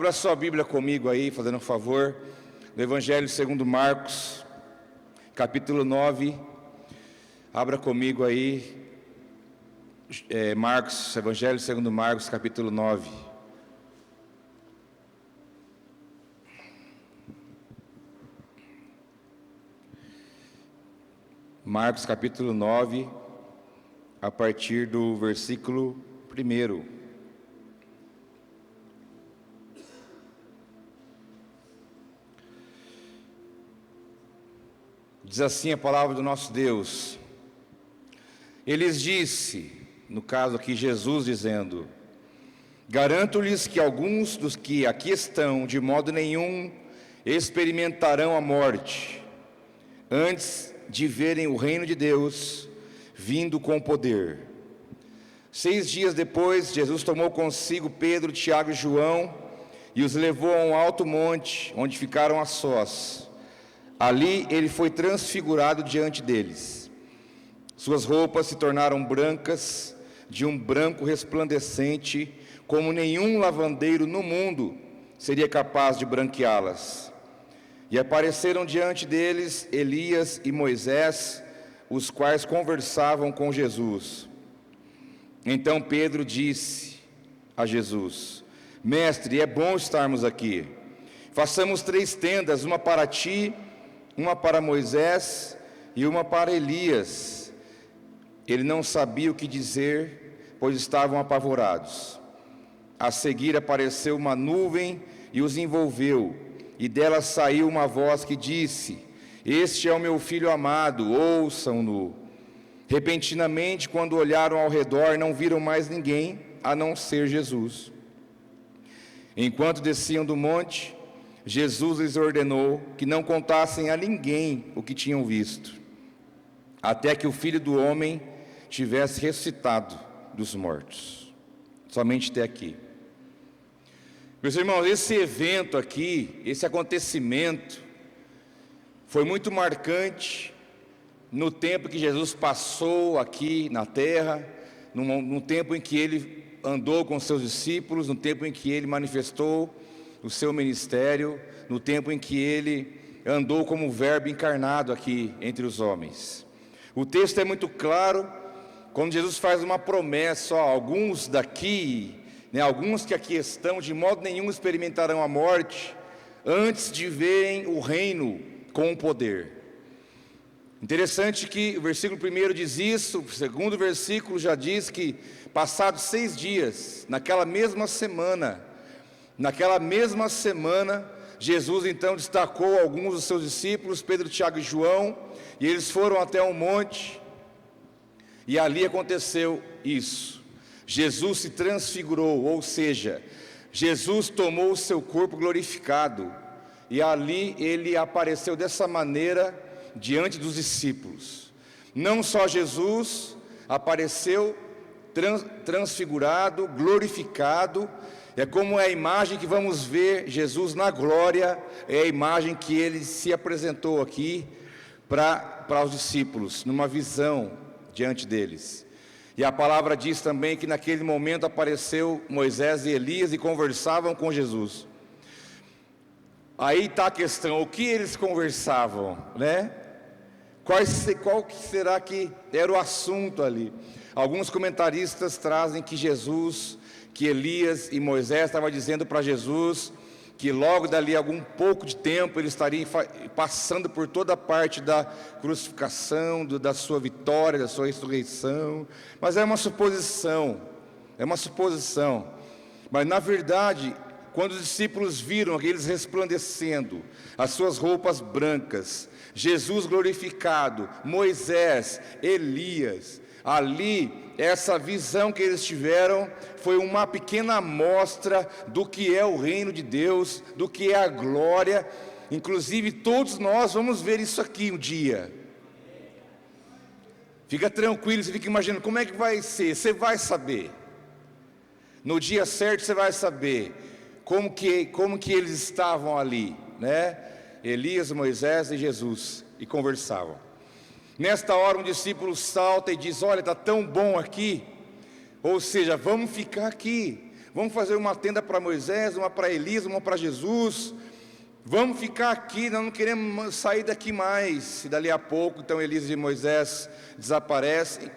Abra sua Bíblia comigo aí, fazendo um favor, no Evangelho segundo Marcos, capítulo 9. Abra comigo aí, Evangelho segundo Marcos, capítulo 9. Marcos, capítulo 9, a partir do versículo 1. Diz assim a palavra do nosso Deus: Ele lhes disse, no caso aqui Jesus dizendo: garanto-lhes que alguns dos que aqui estão, de modo nenhum, experimentarão a morte, antes de verem o reino de Deus vindo com poder. 6 dias depois, Jesus tomou consigo Pedro, Tiago e João e os levou a um alto monte, onde ficaram a sós. Ali ele foi transfigurado diante deles. Suas roupas se tornaram brancas, de um branco resplandecente, como nenhum lavandeiro no mundo seria capaz de branqueá-las. E apareceram diante deles Elias e Moisés, os quais conversavam com Jesus. Então Pedro disse a Jesus: Mestre, é bom estarmos aqui. Façamos 3 tendas, uma para ti, uma para Moisés e uma para Elias. Ele não sabia o que dizer, pois estavam apavorados. A seguir apareceu uma nuvem e os envolveu, e dela saiu uma voz que disse: Este é o meu filho amado, ouçam-no. Repentinamente, quando olharam ao redor, não viram mais ninguém, a não ser Jesus. Enquanto desciam do monte, Jesus lhes ordenou que não contassem a ninguém o que tinham visto, até que o Filho do Homem tivesse ressuscitado dos mortos. Somente até aqui. Meus irmãos, esse evento aqui, esse acontecimento, foi muito marcante no tempo que Jesus passou aqui na terra, no tempo em que ele andou com seus discípulos, no tempo em que ele manifestou o seu ministério, no tempo em que ele andou como verbo encarnado aqui entre os homens. O texto é muito claro, quando Jesus faz uma promessa: alguns daqui, alguns que aqui estão, de modo nenhum experimentarão a morte, antes de verem o reino com poder. Interessante que o versículo 1 diz isso, o segundo versículo já diz que, passados 6 dias, naquela mesma semana, Jesus então destacou alguns dos seus discípulos, Pedro, Tiago e João, e eles foram até um monte, e ali aconteceu isso. Jesus se transfigurou, ou seja, Jesus tomou o seu corpo glorificado, e ali ele apareceu dessa maneira diante dos discípulos. Não só Jesus apareceu transfigurado, glorificado. É como é a imagem que vamos ver Jesus na glória, é a imagem que ele se apresentou aqui para os discípulos, numa visão diante deles. E a palavra diz também que naquele momento apareceu Moisés e Elias e conversavam com Jesus. Aí está a questão: o que eles conversavam, né? Qual que será que era o assunto ali? Alguns comentaristas trazem que Elias e Moisés estavam dizendo para Jesus que logo dali algum pouco de tempo ele estaria passando por toda a parte da crucificação, da sua vitória, da sua ressurreição. Mas é uma suposição, mas na verdade, quando os discípulos viram aqueles resplandecendo, as suas roupas brancas, Jesus glorificado, Moisés, Elias, ali, essa visão que eles tiveram foi uma pequena amostra do que é o reino de Deus, do que é a glória. Inclusive todos nós vamos ver isso aqui um dia. Fica tranquilo, você fica imaginando como é que vai ser. Você vai saber, no dia certo você vai saber como que eles estavam ali, né? Elias, Moisés e Jesus, e conversavam. Nesta hora um discípulo salta e diz: olha, está tão bom aqui, ou seja, vamos ficar aqui, Vamos fazer uma tenda para Moisés, uma para Elias, uma para Jesus. Vamos ficar aqui, nós não queremos sair daqui mais. E dali a pouco, então Elias e Moisés desaparecem.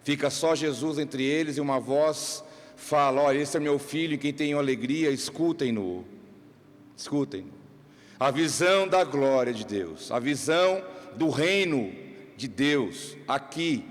Fica só Jesus entre eles e uma voz fala: olha, esse é meu filho, em quem tenho alegria, escutem-no. Escutem-no. A visão da glória de Deus, a visão do reino de Deus, aqui.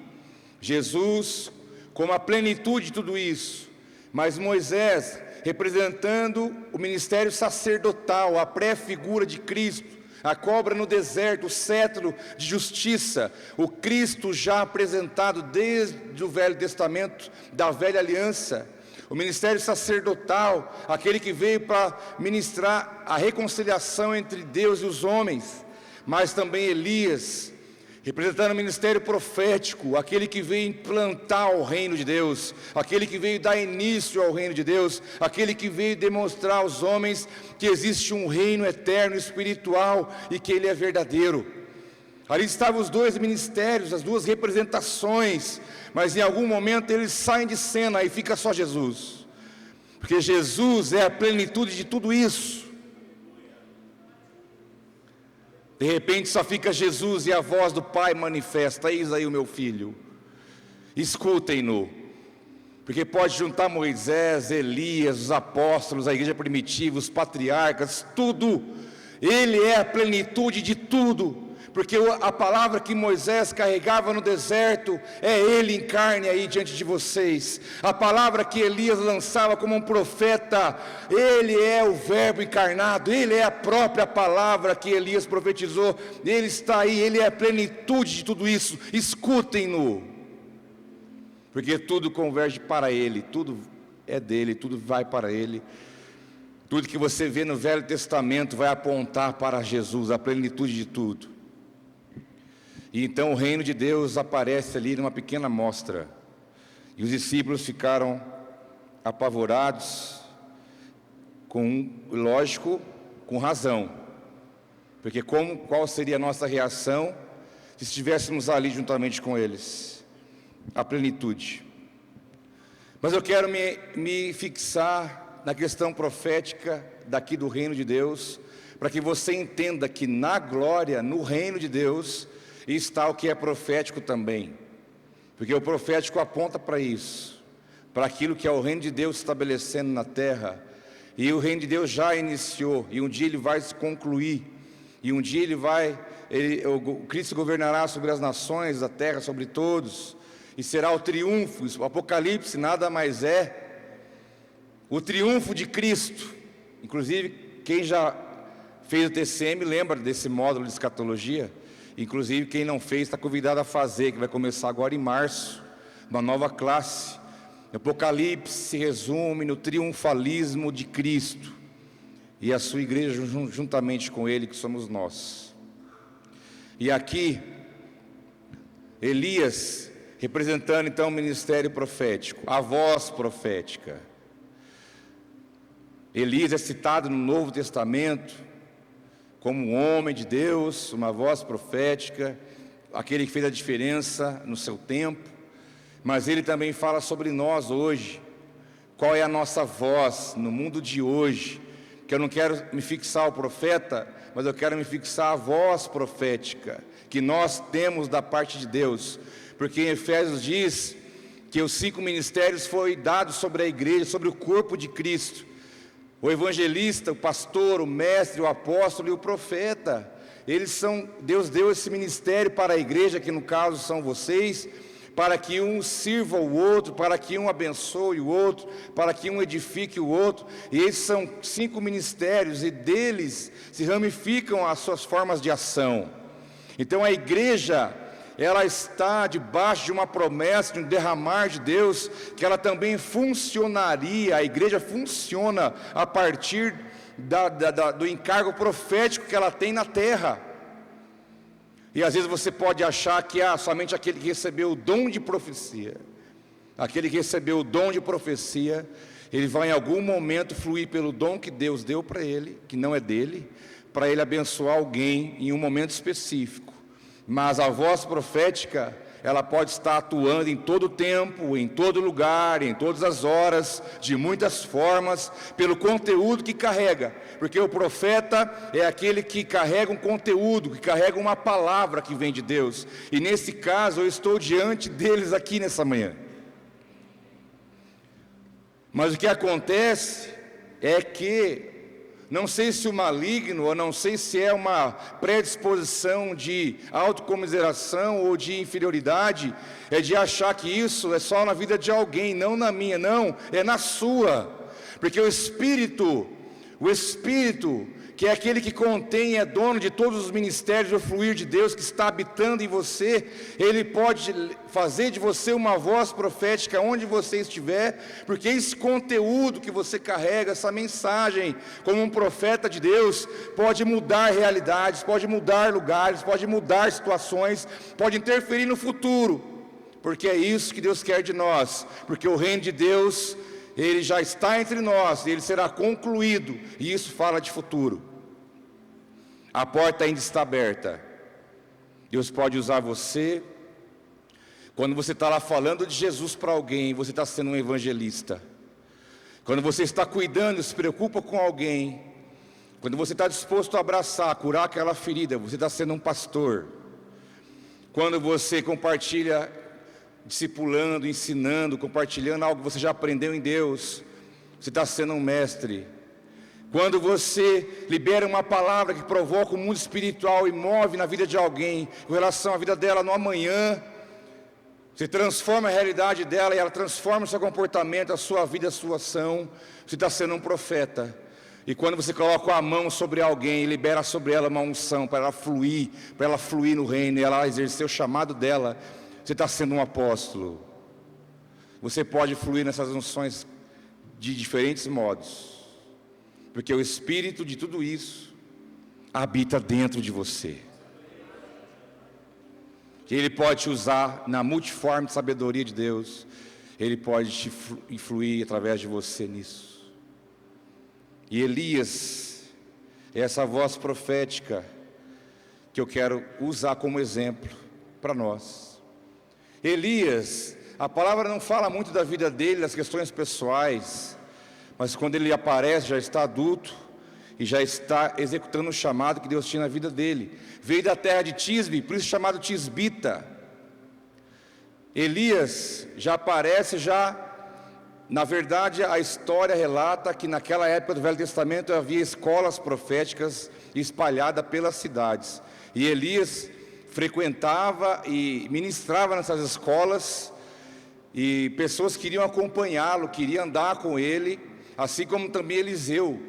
Jesus como a plenitude de tudo isso, mas Moisés representando o ministério sacerdotal, a pré-figura de Cristo, a cobra no deserto, o cetro de justiça, o Cristo já apresentado desde o Velho Testamento, da velha aliança, o ministério sacerdotal, aquele que veio para ministrar a reconciliação entre Deus e os homens, mas também Elias, representando o ministério profético, aquele que veio implantar o reino de Deus, aquele que veio dar início ao reino de Deus, aquele que veio demonstrar aos homens que existe um reino eterno, espiritual, e que ele é verdadeiro. Ali estavam os dois ministérios, as duas representações, mas em algum momento eles saem de cena e fica só Jesus, porque Jesus é a plenitude de tudo isso. De repente só fica Jesus e a voz do Pai manifesta: eis aí o meu filho, escutem-no. Porque pode juntar Moisés, Elias, os apóstolos, a igreja primitiva, os patriarcas, tudo. Ele é a plenitude de tudo. Porque a palavra que Moisés carregava no deserto é Ele em carne aí diante de vocês. A palavra que Elias lançava como um profeta, Ele é o verbo encarnado, Ele é a própria palavra que Elias profetizou. Ele está aí, Ele é a plenitude de tudo isso. Escutem-no, porque tudo converge para Ele, tudo é dele, tudo vai para Ele. Tudo que você vê no Velho Testamento vai apontar para Jesus, a plenitude de tudo. E então o reino de Deus aparece ali numa pequena amostra, e os discípulos ficaram apavorados, lógico, com razão, porque qual seria a nossa reação se estivéssemos ali juntamente com eles? A plenitude. Mas eu quero me fixar na questão profética daqui do reino de Deus, para que você entenda que na glória, no reino de Deus, está o que é profético também, porque o profético aponta para isso, para aquilo que é o reino de Deus estabelecendo na terra, e o reino de Deus já iniciou, e um dia ele vai se concluir, e um dia o Cristo governará sobre as nações da terra, sobre todos, e será o triunfo. O Apocalipse nada mais é o triunfo de Cristo. Inclusive, quem já fez o TCM lembra desse módulo de escatologia. Inclusive, quem não fez está convidado a fazer, que vai começar agora em março, uma nova classe. O Apocalipse se resume no triunfalismo de Cristo e a sua igreja juntamente com Ele, que somos nós. E aqui, Elias, representando então o ministério profético, a voz profética. Elias é citado no Novo Testamento como um homem de Deus, uma voz profética, aquele que fez a diferença no seu tempo, mas ele também fala sobre nós hoje, qual é a nossa voz no mundo de hoje, que eu não quero me fixar ao profeta, mas eu quero me fixar à voz profética, que nós temos da parte de Deus, porque em Efésios diz que os 5 ministérios foram dados sobre a igreja, sobre o corpo de Cristo, o evangelista, o pastor, o mestre, o apóstolo e o profeta. Deus deu esse ministério para a igreja, que no caso são vocês, para que um sirva o outro, para que um abençoe o outro, para que um edifique o outro. E esses são 5 ministérios, e deles se ramificam as suas formas de ação. Então a igreja, ela está debaixo de uma promessa, de um derramar de Deus, que ela também funcionaria, a igreja funciona a partir do encargo profético que ela tem na terra. E às vezes você pode achar que somente aquele que recebeu o dom de profecia, aquele que recebeu o dom de profecia, ele vai em algum momento fluir pelo dom que Deus deu para ele, que não é dele, para ele abençoar alguém em um momento específico. Mas a voz profética, ela pode estar atuando em todo o tempo, em todo lugar, em todas as horas, de muitas formas, pelo conteúdo que carrega, porque o profeta é aquele que carrega um conteúdo, que carrega uma palavra que vem de Deus, e nesse caso eu estou diante deles aqui nessa manhã. Mas o que acontece é que, não sei se o maligno, ou não sei se é uma predisposição de autocomiseração ou de inferioridade, é de achar que isso é só na vida de alguém, não na minha, não, é na sua. Porque o Espírito, que é aquele que contém, é dono de todos os ministérios do fluir de Deus que está habitando em você, ele pode fazer de você uma voz profética onde você estiver, porque esse conteúdo que você carrega, essa mensagem, como um profeta de Deus, pode mudar realidades, pode mudar lugares, pode mudar situações, pode interferir no futuro, porque é isso que Deus quer de nós, porque o reino de Deus, ele já está entre nós, ele será concluído, e isso fala de futuro. A porta ainda está aberta. Deus pode usar você. Quando você está lá falando de Jesus para alguém, você está sendo um evangelista. Quando você está cuidando, se preocupa com alguém, quando você está disposto a abraçar, curar aquela ferida, você está sendo um pastor. Quando você compartilha, discipulando, ensinando, compartilhando algo que você já aprendeu em Deus, você está sendo um mestre. Quando você libera uma palavra que provoca o mundo espiritual e move na vida de alguém, com relação à vida dela no amanhã, você transforma a realidade dela e ela transforma o seu comportamento, a sua vida, a sua ação, você está sendo um profeta. E quando você coloca a mão sobre alguém e libera sobre ela uma unção para ela fluir no reino e ela exercer o chamado dela, você está sendo um apóstolo. Você pode fluir nessas unções de diferentes modos, porque o Espírito de tudo isso habita dentro de você. Ele pode te usar na multiforme sabedoria de Deus. Ele pode te influir através de você nisso. E Elias é essa voz profética que eu quero usar como exemplo para nós. Elias, a palavra não fala muito da vida dele, das questões pessoais, mas quando ele aparece, já está adulto e já está executando o chamado que Deus tinha na vida dele. Veio da terra de Tisbe, por isso chamado Tisbita. Elias já aparece, na verdade a história relata que naquela época do Velho Testamento havia escolas proféticas espalhadas pelas cidades. E Elias frequentava e ministrava nessas escolas, e pessoas queriam acompanhá-lo, queriam andar com ele. Assim como também Eliseu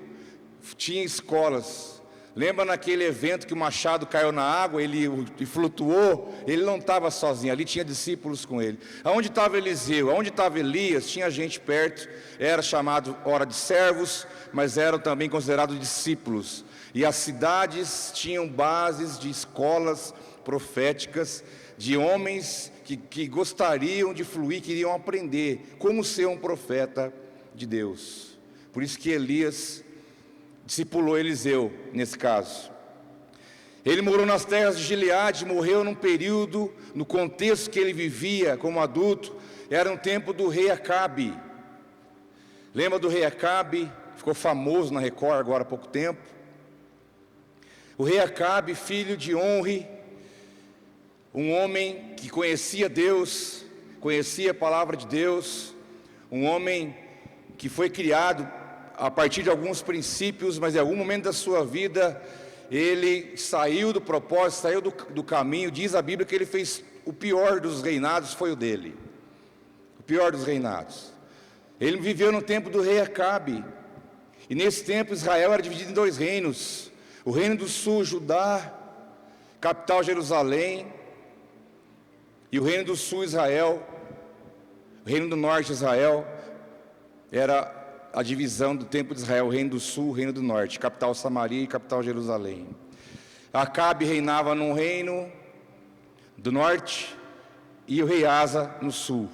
tinha escolas. Lembra naquele evento que o machado caiu na água, ele flutuou? Ele não estava sozinho, ali tinha discípulos com ele. Aonde estava Eliseu? Aonde estava Elias? Tinha gente perto. Era chamado hora de servos, mas eram também considerados discípulos. E as cidades tinham bases de escolas proféticas, de homens que gostariam de fluir, queriam aprender como ser um profeta de Deus. Por isso que Elias discipulou Eliseu, nesse caso. Ele morou nas terras de Gileade, morreu num período, no contexto que ele vivia como adulto, era um tempo do rei Acabe. Lembra do rei Acabe? Ficou famoso na Record agora há pouco tempo. O rei Acabe, filho de Onri, um homem que conhecia Deus, conhecia a palavra de Deus, um homem que foi criado a partir de alguns princípios, mas em algum momento da sua vida, ele saiu do propósito, saiu do caminho. Diz a Bíblia que ele fez o pior dos reinados, foi o dele. O pior dos reinados. Ele viveu no tempo do rei Acabe. E nesse tempo Israel era dividido em dois reinos. O reino do sul, Judá, capital Jerusalém. E o reino do sul, Israel. O reino do norte, Israel, era a divisão do tempo de Israel, o reino do sul, o reino do norte, capital Samaria e capital Jerusalém. Acabe reinava no reino do norte e o rei Asa no sul.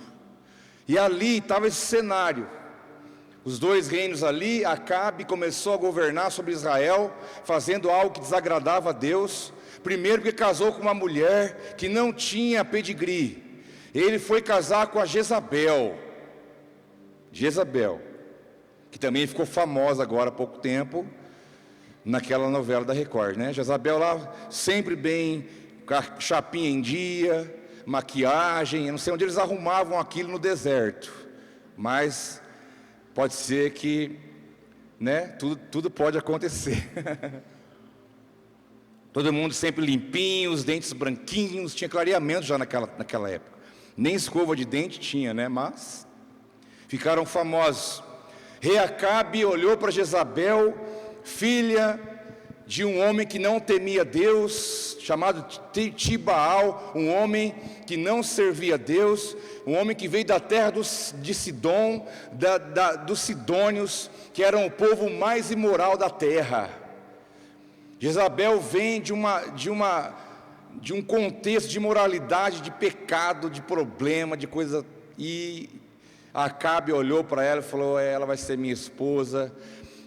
E ali estava esse cenário. Os dois reinos ali, Acabe começou a governar sobre Israel, fazendo algo que desagradava a Deus. Primeiro porque casou com uma mulher que não tinha pedigree. Ele foi casar com a Jezabel, que também ficou famosa agora há pouco tempo, naquela novela da Record, né? Jezabel lá, sempre bem, com a chapinha em dia, maquiagem, eu não sei onde eles arrumavam aquilo no deserto, mas pode ser que, né, tudo pode acontecer. Todo mundo sempre limpinho, os dentes branquinhos, tinha clareamento já naquela época. Nem escova de dente tinha, né? Mas ficaram famosos. Rei Acabe olhou para Jezabel, filha de um homem que não temia Deus, chamado Tibaal, um homem que não servia a Deus, um homem que veio da terra de Sidom, dos sidônios, que eram o povo mais imoral da terra. Jezabel vem de um contexto de imoralidade, de pecado, de problema, de coisa, e Acabe olhou para ela e falou: ela vai ser minha esposa.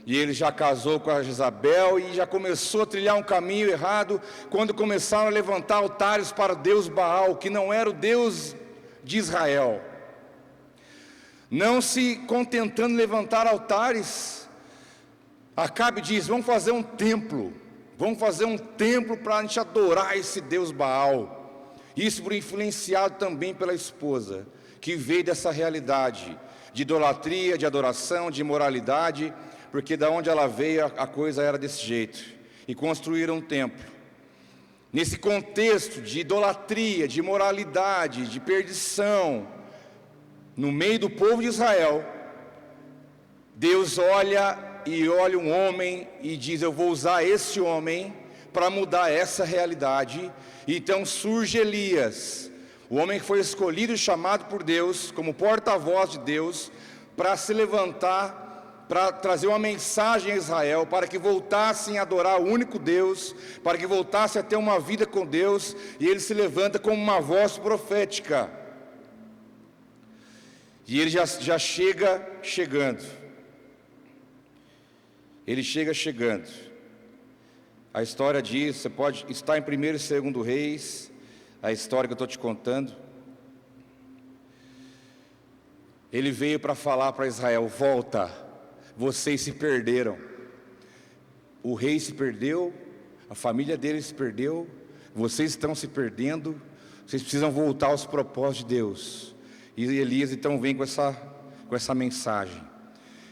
E ele já casou com a Jezabel e já começou a trilhar um caminho errado, quando começaram a levantar altares para o Deus Baal, que não era o Deus de Israel. Não se contentando em levantar altares, Acabe diz: vamos fazer um templo para a gente adorar esse Deus Baal. Isso por influenciado também pela esposa, que veio dessa realidade de idolatria, de adoração, de imoralidade, porque da onde ela veio a coisa era desse jeito, e construíram um templo. Nesse contexto de idolatria, de imoralidade, de perdição, no meio do povo de Israel, Deus olha um homem e diz: eu vou usar esse homem para mudar essa realidade. Então surge Elias, o homem que foi escolhido e chamado por Deus como porta-voz de Deus, para se levantar, para trazer uma mensagem a Israel, para que voltassem a adorar o único Deus, para que voltassem a ter uma vida com Deus. E ele se levanta como uma voz profética, e ele já chega chegando. Ele chega chegando. A história diz, você pode estar em 1º e 2º Reis, a história que eu estou te contando. Ele veio para falar para Israel: volta, vocês se perderam. O rei se perdeu, a família dele se perdeu, vocês estão se perdendo, vocês precisam voltar aos propósitos de Deus. E Elias então vem com essa mensagem.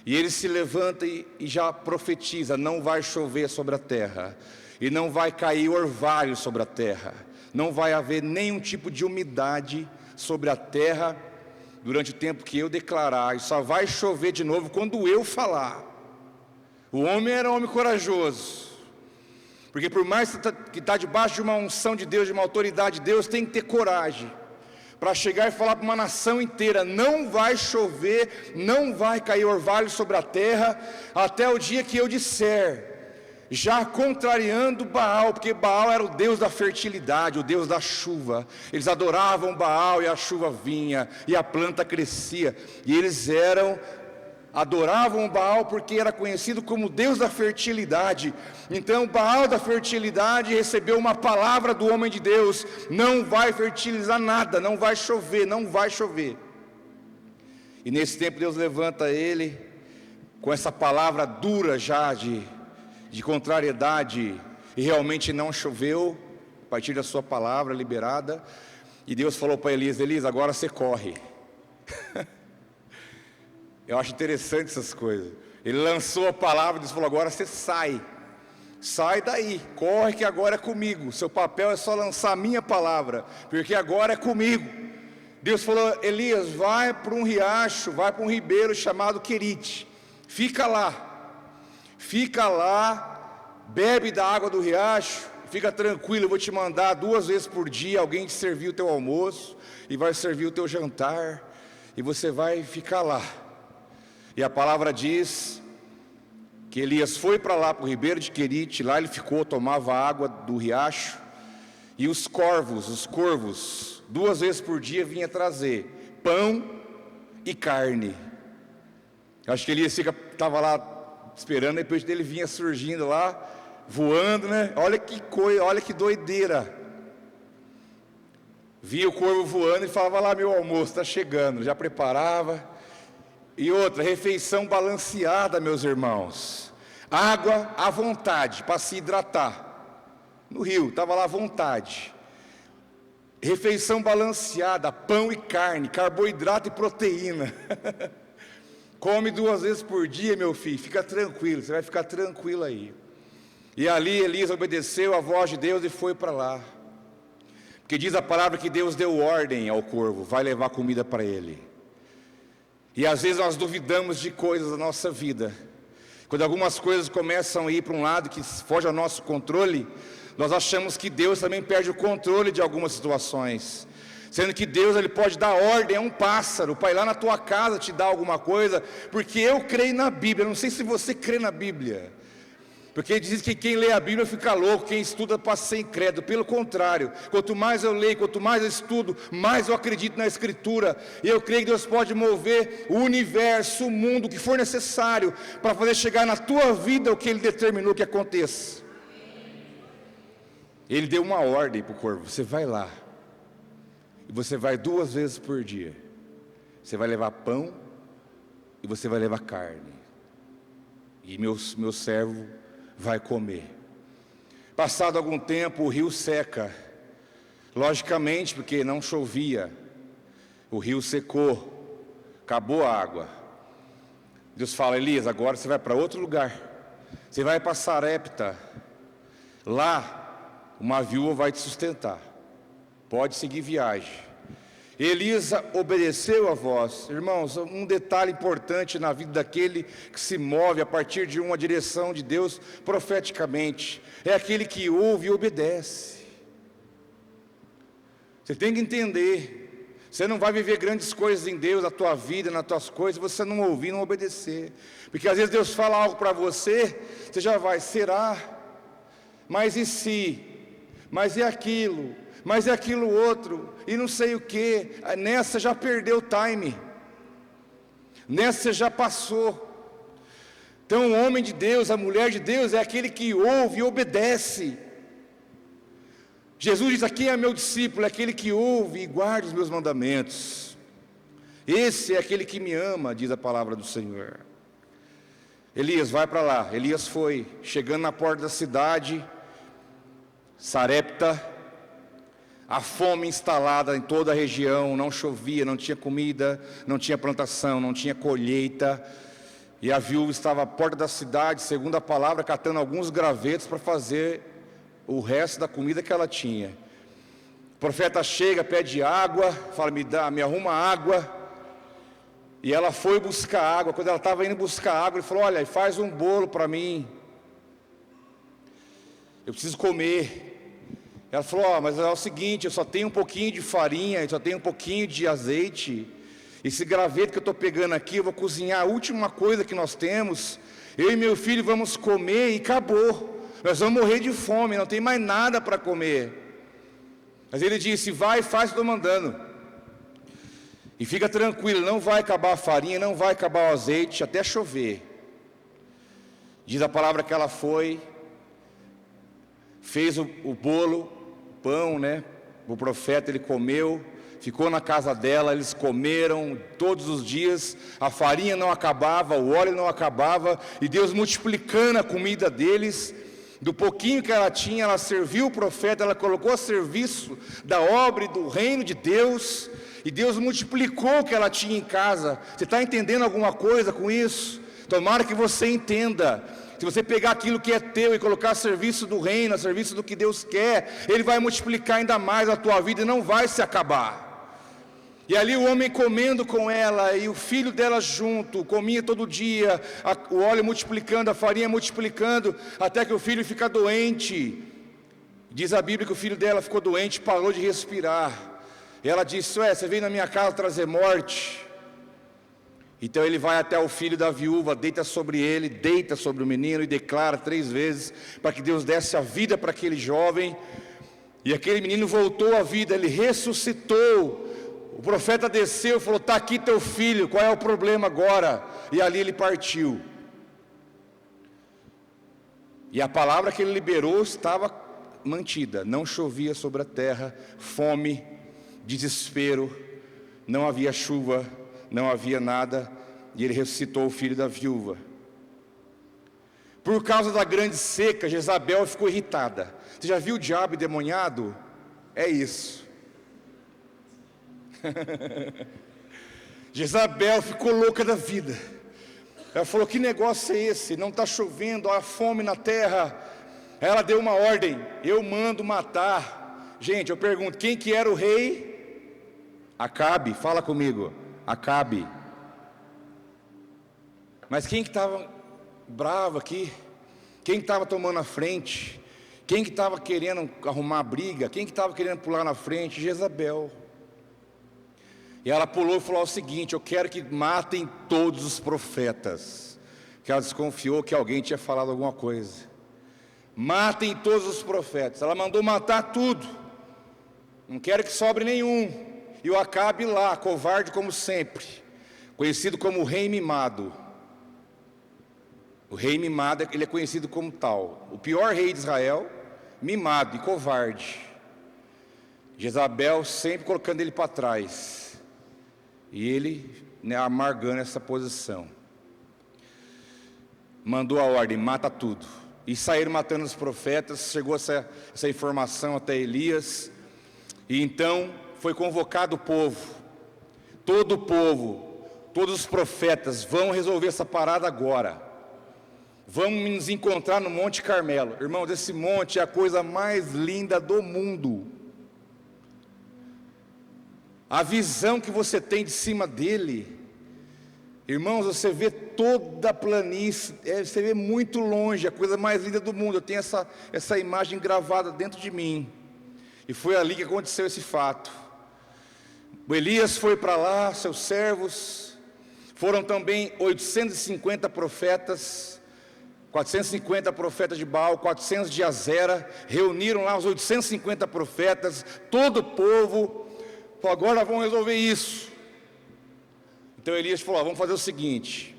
E ele se levanta e já profetiza: não vai chover sobre a terra, e não vai cair orvalho sobre a terra, não vai haver nenhum tipo de umidade sobre a terra durante o tempo que eu declarar, e só vai chover de novo quando eu falar. O homem era um homem corajoso, porque por mais que está debaixo de uma unção de Deus, de uma autoridade de Deus, tem que ter coragem para chegar e falar para uma nação inteira: não vai chover, não vai cair orvalho sobre a terra, até o dia que eu disser. Já contrariando Baal, porque Baal era o Deus da fertilidade, o Deus da chuva. Eles adoravam Baal e a chuva vinha, e a planta crescia. E eles adoravam Baal porque era conhecido como Deus da fertilidade. Então Baal da fertilidade recebeu uma palavra do homem de Deus: não vai fertilizar nada, não vai chover, não vai chover. E nesse tempo Deus levanta ele com essa palavra dura já de contrariedade, e realmente não choveu a partir da sua palavra liberada. E Deus falou para Elias: Elias, agora você corre. Eu acho interessante essas coisas. Ele lançou a palavra e Deus falou: agora você sai daí, corre que agora é comigo. Seu papel é só lançar a minha palavra, porque agora é comigo. Deus falou: Elias, vai para um riacho, vai para um ribeiro chamado Querite, fica lá, bebe da água do riacho, fica tranquilo. Eu vou te mandar 2 vezes por dia alguém te servir o teu almoço, e vai servir o teu jantar, e você vai ficar lá. E a palavra diz que Elias foi para lá, para o ribeiro de Querite. Lá ele ficou, tomava água do riacho, e os corvos 2 vezes por dia vinha trazer pão e carne. Acho que Elias estava lá esperando, depois dele vinha surgindo lá, voando, né? Olha que coisa, olha que doideira. via o corvo voando e falava: lá, meu almoço está chegando, já preparava. E outra, refeição balanceada, meus irmãos, água à vontade para se hidratar, no rio, estava lá à vontade. Refeição balanceada, pão e carne, carboidrato e proteína. Come 2 vezes por dia, meu filho, fica tranquilo, você vai ficar tranquilo aí. E ali Elias obedeceu a voz de Deus e foi para lá. Porque diz a palavra que Deus deu ordem ao corvo: vai levar comida para ele. E às vezes nós duvidamos de coisas da nossa vida. Quando algumas coisas começam a ir para um lado que foge ao nosso controle, nós achamos que Deus também perde o controle de algumas situações. Sendo que Deus, Ele pode dar ordem a um pássaro para ir lá na tua casa te dar alguma coisa, porque eu creio na Bíblia. Eu não sei se você crê na Bíblia, porque diz que quem lê a Bíblia fica louco, quem estuda passa a ser incrédulo. Pelo contrário, quanto mais eu leio, quanto mais eu estudo, mais eu acredito na Escritura. E eu creio que Deus pode mover o universo, o mundo, o que for necessário para fazer chegar na tua vida o que Ele determinou que aconteça. Ele deu uma ordem para o corvo: você vai lá, e você vai 2 vezes por dia. Você vai levar pão e você vai levar carne, e meu servo vai comer. Passado algum tempo, o rio seca, logicamente, porque não chovia. O rio secou, acabou a água. Deus fala: Elias, agora você vai para outro lugar, você vai para Sarepta. Lá uma viúva vai te sustentar, pode seguir viagem. Elias obedeceu a voz. Irmãos, um detalhe importante na vida daquele que se move a partir de uma direção de Deus profeticamente, é aquele que ouve e obedece. Você tem que entender, você não vai viver grandes coisas em Deus, na tua vida, nas tuas coisas, se você não ouvir, não obedecer. Porque às vezes Deus fala algo para você, você já vai: será? Mas e se? Mas é aquilo, mas é aquilo outro, e não sei o que. Nessa já perdeu o time, nessa já passou. Então o homem de Deus, a mulher de Deus é aquele que ouve e obedece. Jesus diz: aqui é meu discípulo, é aquele que ouve e guarda os meus mandamentos. Esse é aquele que me ama, diz a palavra do Senhor. Elias, vai para lá. Elias foi, chegando na porta da cidade, Sarepta, a fome instalada em toda a região, não chovia, não tinha comida, não tinha plantação, não tinha colheita. E a viúva estava à porta da cidade, segundo a palavra, catando alguns gravetos para fazer o resto da comida que ela tinha. O profeta chega, pede água, fala: me arruma água. E ela foi buscar água. Quando ela estava indo buscar água, ele falou: olha, faz um bolo para mim, eu preciso comer. Ela falou: mas é o seguinte, eu só tenho um pouquinho de farinha, eu só tenho um pouquinho de azeite. Esse graveto que eu estou pegando aqui, eu vou cozinhar a última coisa que nós temos. Eu e meu filho vamos comer e acabou. Nós vamos morrer de fome, não tem mais nada para comer. Mas ele disse: vai, faz o que eu estou mandando. E fica tranquilo, não vai acabar a farinha, não vai acabar o azeite, até chover. Diz a palavra que ela foi, fez o bolo, o pão, né? O profeta, ele comeu, ficou na casa dela, eles comeram todos os dias, a farinha não acabava, o óleo não acabava, e Deus multiplicando a comida deles. Do pouquinho que ela tinha, ela serviu o profeta, ela colocou a serviço da obra e do reino de Deus, e Deus multiplicou o que ela tinha em casa. Você está entendendo alguma coisa com isso? Tomara que você entenda. Se você pegar aquilo que é teu e colocar a serviço do reino, a serviço do que Deus quer, Ele vai multiplicar ainda mais a tua vida e não vai se acabar. E ali o homem comendo com ela, e o filho dela junto, comia todo dia, o óleo multiplicando, a farinha multiplicando, até que o filho fica doente. Diz a Bíblia que o filho dela ficou doente, parou de respirar. E ela disse: você veio na minha casa trazer morte? Então ele vai até o filho da viúva, deita sobre ele, deita sobre o menino e declara 3 vezes para que Deus desse a vida para aquele jovem. E aquele menino voltou à vida, ele ressuscitou. O profeta desceu e falou: está aqui teu filho, qual é o problema agora? E ali ele partiu. E a palavra que ele liberou estava mantida, não chovia sobre a terra, fome. desespero, não havia chuva, não havia nada, e ele ressuscitou o filho da viúva. Por causa da grande seca, Jezabel ficou irritada. Você já viu o diabo endemoniado? É isso. Jezabel ficou louca da vida. Ela falou: que negócio é esse? Não está chovendo, há fome na terra. Ela deu uma ordem: eu mando matar. Gente, eu pergunto, quem que era o rei? Acabe, fala comigo. Acabe. Mas quem que estava bravo aqui? Quem estava tomando a frente? Quem que estava querendo arrumar briga? Quem que estava querendo pular na frente? Jezabel. E ela pulou e falou o seguinte: eu quero que matem todos os profetas. Que ela desconfiou que alguém tinha falado alguma coisa. Matem todos os profetas. Ela mandou matar tudo. Não quero que sobre nenhum. E o Acabe lá, covarde como sempre, conhecido como o rei mimado. O rei mimado, ele é conhecido como tal. O pior rei de Israel, mimado e covarde. Jezabel sempre colocando ele para trás. E ele, amargando essa posição. Mandou a ordem: mata tudo. E saíram matando os profetas. Chegou essa informação até Elias. E então foi convocado o povo. Todo o povo, todos os profetas, vão resolver essa parada agora. Vamos nos encontrar no Monte Carmelo. Irmãos, esse monte é a coisa mais linda do mundo. A visão que você tem de cima dele, irmãos, você vê toda a planície, você vê muito longe, a coisa mais linda do mundo. Eu tenho essa imagem gravada dentro de mim. E foi ali que aconteceu esse fato. O Elias foi para lá, seus servos, foram também 850 profetas, 450 profetas de Baal, 400 de Azera, reuniram lá os 850 profetas, todo o povo, falou: agora vamos resolver isso. Então Elias falou: vamos fazer o seguinte,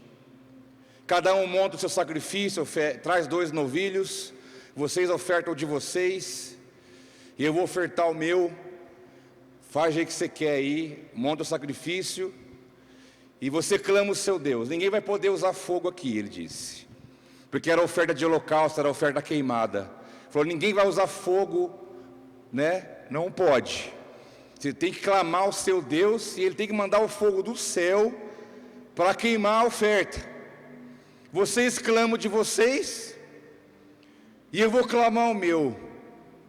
cada um monta o seu sacrifício, traz 2 novilhos, vocês ofertam o de vocês, e eu vou ofertar o meu, faz o jeito que você quer aí, monta o sacrifício, e você clama o seu Deus. Ninguém vai poder usar fogo aqui, ele disse, porque era oferta de holocausto, era oferta queimada. Ele falou: ninguém vai usar fogo, não pode. Você tem que clamar o seu Deus, e ele tem que mandar o fogo do céu para queimar a oferta. Vocês clamam de vocês, e eu vou clamar o meu,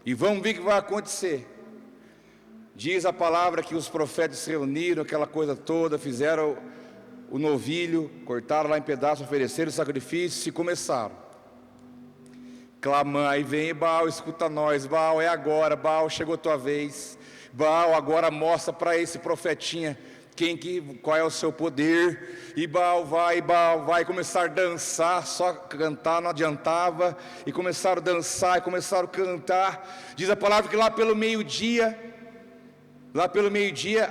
e vamos ver o que vai acontecer. Diz a palavra que os profetas se reuniram, aquela coisa toda, fizeram o novilho, cortaram lá em pedaços, ofereceram o sacrifício e começaram clamar. Aí vem Baal, escuta nós, Baal, é agora, Baal, chegou a tua vez. Baal, agora mostra para esse profetinha qual é o seu poder. E Baal vai, começar a dançar, só cantar não adiantava, e começaram a dançar, e começaram a cantar. Diz a palavra que lá pelo meio-dia,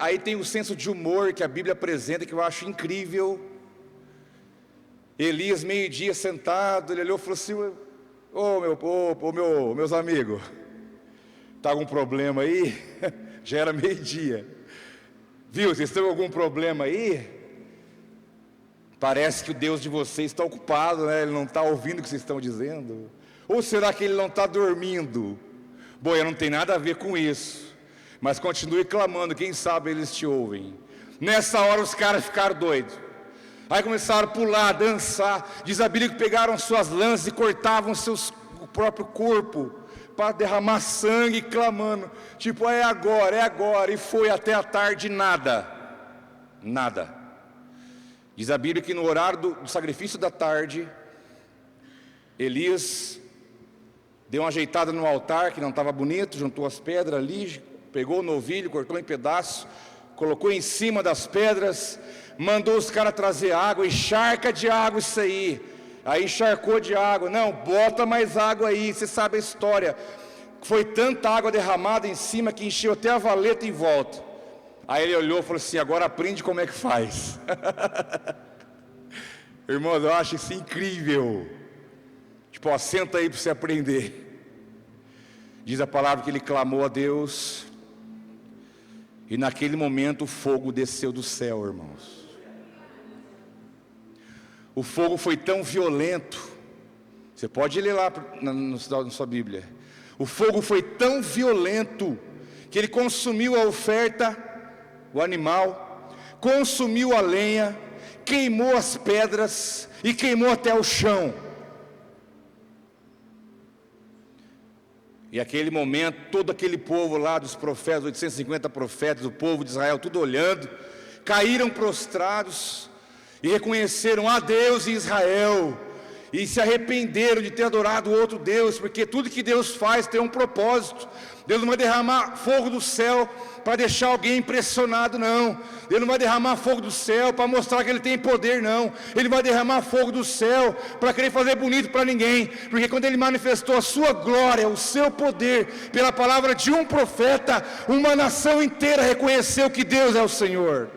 aí tem o senso de humor que a Bíblia apresenta, que eu acho incrível. Elias, meio-dia, sentado, ele olhou e falou assim: meus amigos, está algum problema aí? Já era meio-dia. Viu, vocês têm algum problema aí? Parece que o Deus de vocês está ocupado, Ele não está ouvindo o que vocês estão dizendo. Ou será que ele não está dormindo? Bom, eu não tenho nada a ver com isso, mas continue clamando, quem sabe eles te ouvem. Nessa hora os caras ficaram doidos. Aí começaram a pular, a dançar. Diz a Bíblia que pegaram suas lanças e cortavam o próprio corpo para derramar sangue, clamando, tipo, é agora, e foi até a tarde, nada. Diz a Bíblia que no horário do sacrifício da tarde, Elias deu uma ajeitada no altar, que não estava bonito, juntou as pedras ali, pegou o novilho, cortou em pedaços, colocou em cima das pedras, mandou os caras trazer água, encharca de água isso aí. Aí encharcou de água, não, bota mais água aí, você sabe a história. Foi tanta água derramada em cima que encheu até a valeta em volta. Aí ele olhou e falou assim: agora aprende como é que faz. Irmãos, eu acho isso incrível. Tipo, senta aí para você aprender. Diz a palavra que ele clamou a Deus, E naquele momento o fogo desceu do céu, irmãos. O fogo foi tão violento, você pode ler lá na sua Bíblia. O fogo foi tão violento que ele consumiu a oferta, o animal, consumiu a lenha, queimou as pedras e queimou até o chão. E aquele momento, todo aquele povo lá dos profetas, 850 profetas, o povo de Israel, tudo olhando, caíram prostrados e reconheceram a Deus em Israel, e se arrependeram de ter adorado outro Deus, porque tudo que Deus faz tem um propósito. Deus não vai derramar fogo do céu para deixar alguém impressionado, não. Deus não vai derramar fogo do céu para mostrar que Ele tem poder, não. Ele vai derramar fogo do céu para querer fazer bonito para ninguém, porque quando Ele manifestou a sua glória, o seu poder, pela palavra de um profeta, uma nação inteira reconheceu que Deus é o Senhor.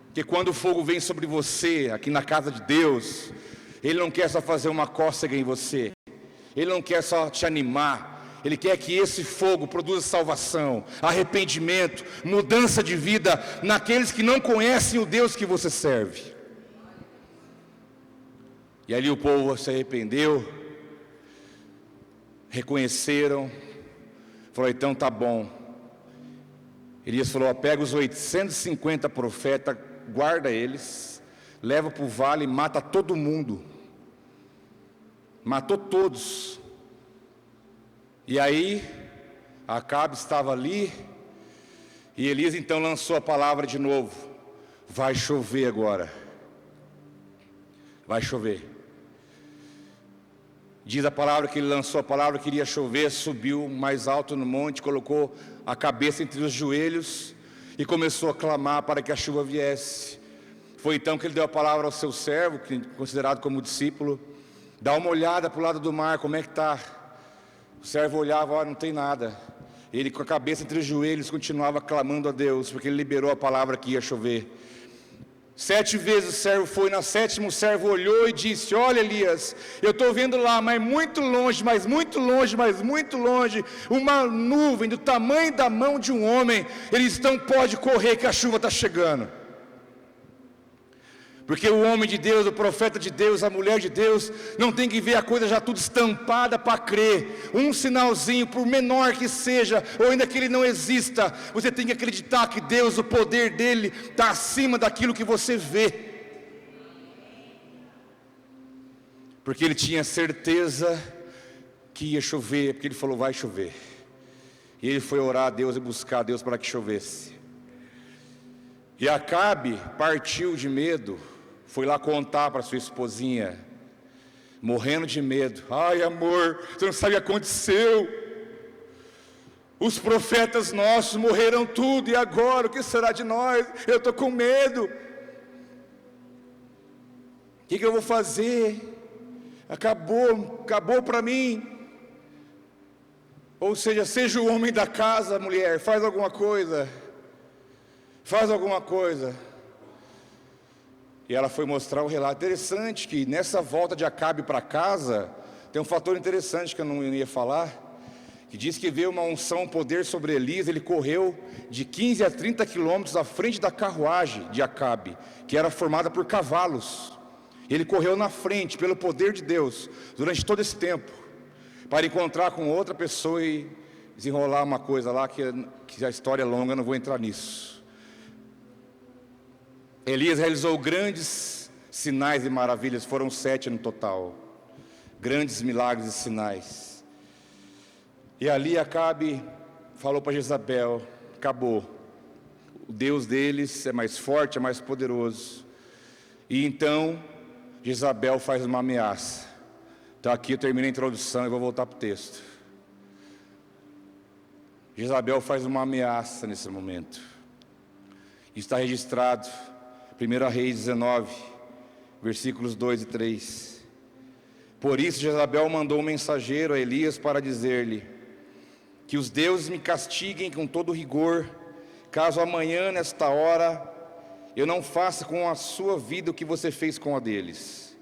Porque quando o fogo vem sobre você, aqui na casa de Deus, Ele não quer só fazer uma cócega em você, Ele não quer só te animar, Ele quer que esse fogo produza salvação, arrependimento, mudança de vida naqueles que não conhecem o Deus que você serve. E ali o povo se arrependeu, reconheceram, falou: então tá bom. Elias falou: pega os 850 profetas, guarda eles, leva para o vale e mata todo mundo. Matou todos. E aí Acabe estava ali, e Elias então lançou a palavra de novo: vai chover agora, vai chover. Diz a palavra que ele lançou a palavra que iria chover, subiu mais alto no monte, colocou a cabeça entre os joelhos e começou a clamar para que a chuva viesse. Foi então que ele deu a palavra ao seu servo, considerado como discípulo: dá uma olhada para o lado do mar, como é que está? O servo olhava: ó, não tem nada. Ele, com a cabeça entre os joelhos, continuava clamando a Deus, porque ele liberou a palavra que ia chover. 7 vezes o servo foi, na 7ª o servo olhou e disse: olha, Elias, eu estou vendo lá, mas muito longe, mas muito longe, mas muito longe, uma nuvem do tamanho da mão de um homem. Eles não podem correr, que a chuva está chegando. Porque o homem de Deus, o profeta de Deus, a mulher de Deus, não tem que ver a coisa já tudo estampada para crer. Um sinalzinho, por menor que seja, ou ainda que ele não exista, você tem que acreditar que Deus, o poder dele, está acima daquilo que você vê. Porque ele tinha certeza que ia chover, porque ele falou: vai chover. E ele foi orar a Deus e buscar a Deus para que chovesse. E Acabe partiu de medo, foi lá contar para sua esposinha, morrendo de medo: ai, amor, você não sabe o que aconteceu. Os profetas nossos morreram tudo, e agora o que será de nós? Eu estou com medo. O que eu vou fazer? Acabou para mim. Ou seja, seja o homem da casa, mulher, faz alguma coisa. Faz alguma coisa. E ela foi mostrar o relato. Interessante que nessa volta de Acabe para casa, tem um fator interessante que eu não ia falar, que diz que veio uma unção, um poder sobre Elias. Ele correu de 15 a 30 quilômetros à frente da carruagem de Acabe, que era formada por cavalos. Ele correu na frente, pelo poder de Deus, durante todo esse tempo, para encontrar com outra pessoa e desenrolar uma coisa lá, que a história é longa, eu não vou entrar nisso. Elias realizou grandes sinais e maravilhas, foram 7 no total, grandes milagres e sinais. E ali Acabe falou para Jezabel: acabou, o Deus deles é mais forte, é mais poderoso. E então Jezabel faz uma ameaça. Então aqui eu termino a introdução e vou voltar para o texto. Jezabel faz uma ameaça nesse momento. Está registrado 1 Reis 19, versículos 2 e 3. Por isso Jezabel mandou um mensageiro a Elias para dizer-lhe: que os deuses me castiguem com todo rigor, caso amanhã, nesta hora, eu não faça com a sua vida o que você fez com a deles.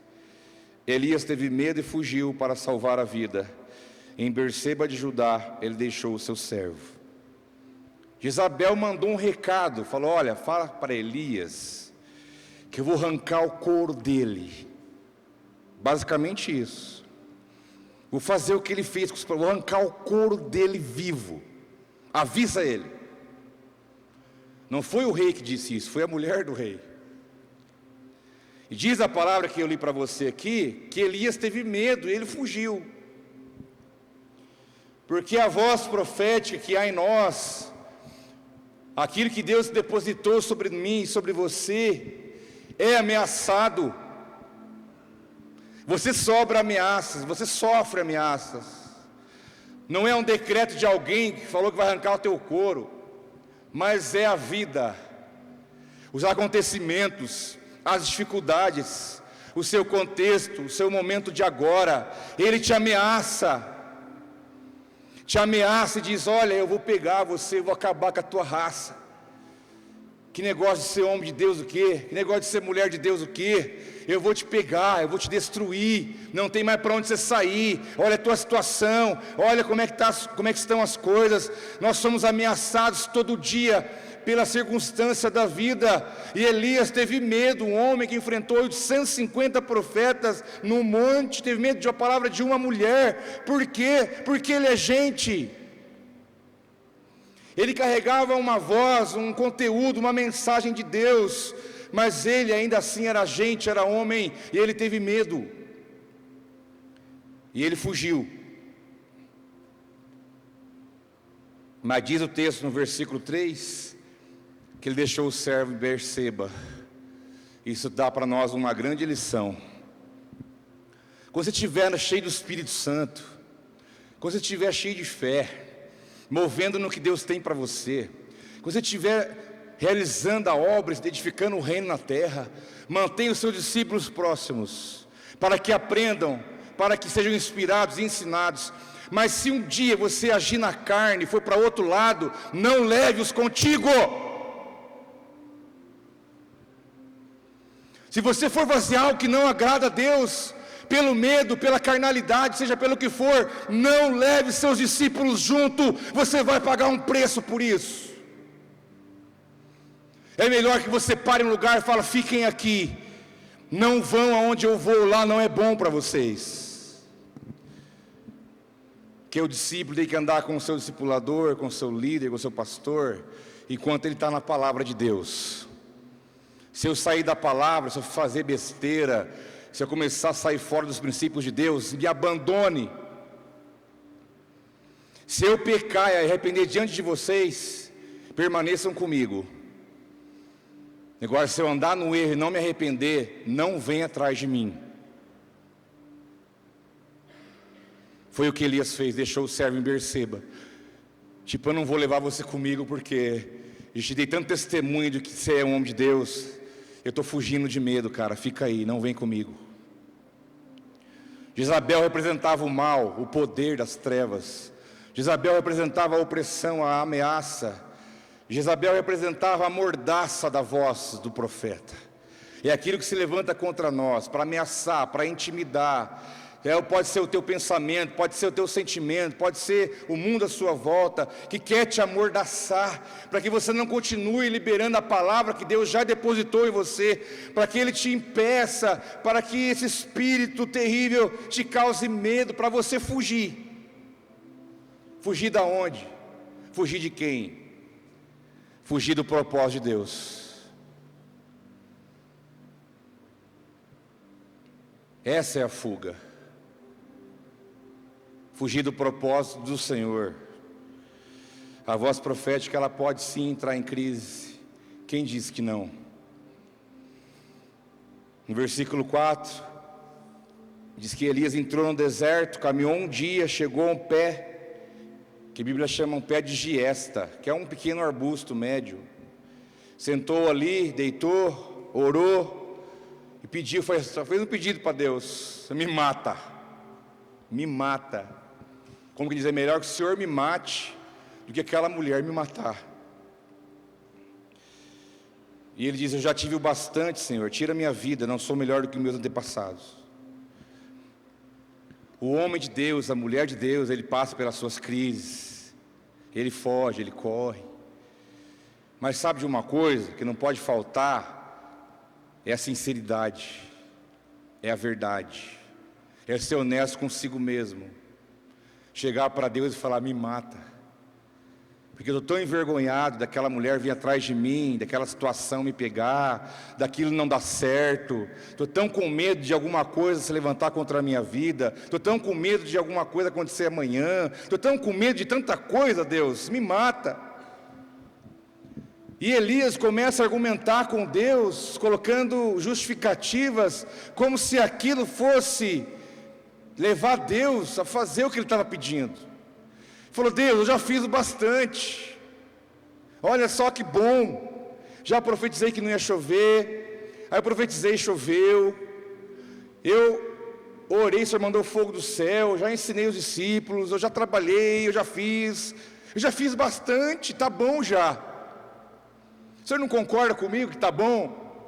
Elias teve medo e fugiu para salvar a vida. Em Berseba de Judá, ele deixou o seu servo. Jezabel mandou um recado, falou: olha, fala para Elias que eu vou arrancar o couro dele. Basicamente isso. Vou fazer o que ele fez, vou arrancar o couro dele vivo. Avisa ele. Não foi o rei que disse isso, foi a mulher do rei. E diz a palavra que eu li para você aqui, que Elias teve medo e ele fugiu. Porque a voz profética que há em nós, aquilo que Deus depositou sobre mim e sobre você, é ameaçado. Você sofre ameaças. Não é um decreto de alguém que falou que vai arrancar o teu couro, mas é a vida, os acontecimentos, as dificuldades, o seu contexto, o seu momento de agora. Ele te ameaça e diz: olha, eu vou pegar você, eu vou acabar com a tua raça. Que negócio de ser homem de Deus o quê? Que negócio de ser mulher de Deus o quê? Eu vou te pegar, eu vou te destruir, não tem mais para onde você sair. Olha a tua situação, olha como é que estão as coisas. Nós somos ameaçados todo dia pela circunstância da vida. E Elias teve medo, um homem que enfrentou 850 profetas no monte, teve medo de uma palavra de uma mulher. Por quê? Porque ele é gente. Ele carregava uma voz, um conteúdo, uma mensagem de Deus, mas ele ainda assim era gente, era homem, e ele teve medo, e ele fugiu. Mas diz o texto no versículo 3, que ele deixou o servo em Berseba. Isso dá para nós uma grande lição. Quando você estiver cheio do Espírito Santo, quando você estiver cheio de fé, movendo no que Deus tem para você, quando você estiver realizando a obra, edificando o reino na terra, mantenha os seus discípulos próximos, para que aprendam, para que sejam inspirados e ensinados. Mas se um dia você agir na carne, for para outro lado, não leve-os contigo. Se você for fazer algo que não agrada a Deus, pelo medo, pela carnalidade, seja pelo que for, não leve seus discípulos junto, você vai pagar um preço por isso. É melhor que você pare em um lugar e fale: fiquem aqui, não vão aonde eu vou, lá não é bom para vocês. Que o discípulo tem que andar com o seu discipulador, com o seu líder, com o seu pastor, enquanto ele está na palavra de Deus. Se eu sair da palavra, se eu fazer besteira, se eu começar a sair fora dos princípios de Deus, me abandone. Se eu pecar e arrepender diante de vocês, permaneçam comigo. Agora, se eu andar no erro e não me arrepender, não venha atrás de mim. Foi o que Elias fez, deixou o servo em Berseba. Tipo, eu não vou levar você comigo porque eu te dei tanto testemunho de que você é um homem de Deus. Eu estou fugindo de medo, cara, fica aí, não vem comigo. Jezabel representava o mal, o poder das trevas. Jezabel representava a opressão, a ameaça. Jezabel representava a mordaça da voz do profeta. É aquilo que se levanta contra nós, para ameaçar, para intimidar. Pode ser o teu pensamento, pode ser o teu sentimento, pode ser o mundo à sua volta, que quer te amordaçar, para que você não continue liberando a palavra que Deus já depositou em você, para que Ele te impeça, para que esse espírito terrível te cause medo, para você fugir. Fugir da onde? Fugir de quem? Fugir do propósito de Deus. Essa é a fuga. Fugir do propósito do Senhor. A voz profética, ela pode sim entrar em crise. Quem disse que não? No versículo 4, diz que Elias entrou no deserto, caminhou um dia, chegou a um pé, que a Bíblia chama um pé de giesta, que é um pequeno arbusto médio. Sentou ali, deitou, orou, e pediu, fez um pedido para Deus: me mata, me mata. Como que diz, é melhor que o Senhor me mate do que aquela mulher me matar. E ele diz: eu já tive o bastante, Senhor, tira a minha vida, não sou melhor do que meus antepassados. O homem de Deus, a mulher de Deus, ele passa pelas suas crises, ele foge, ele corre, Mas sabe de uma coisa que não pode faltar? É a sinceridade, é a verdade, é ser honesto consigo mesmo. Chegar para Deus e falar: me mata, porque eu estou tão envergonhado daquela mulher vir atrás de mim, daquela situação me pegar, daquilo não dar certo. Estou tão com medo de alguma coisa se levantar contra a minha vida. Estou tão com medo de alguma coisa acontecer amanhã. Estou tão com medo de tanta coisa, Deus, me mata. E Elias começa a argumentar com Deus, colocando justificativas, como se aquilo fosse levar Deus a fazer o que ele estava pedindo. Falou: Deus, eu já fiz bastante, olha só que bom, já profetizei que não ia chover, aí eu profetizei e choveu, eu orei, o Senhor mandou fogo do céu, já ensinei os discípulos, eu já trabalhei, eu já fiz bastante, está bom já. O senhor não concorda comigo que está bom?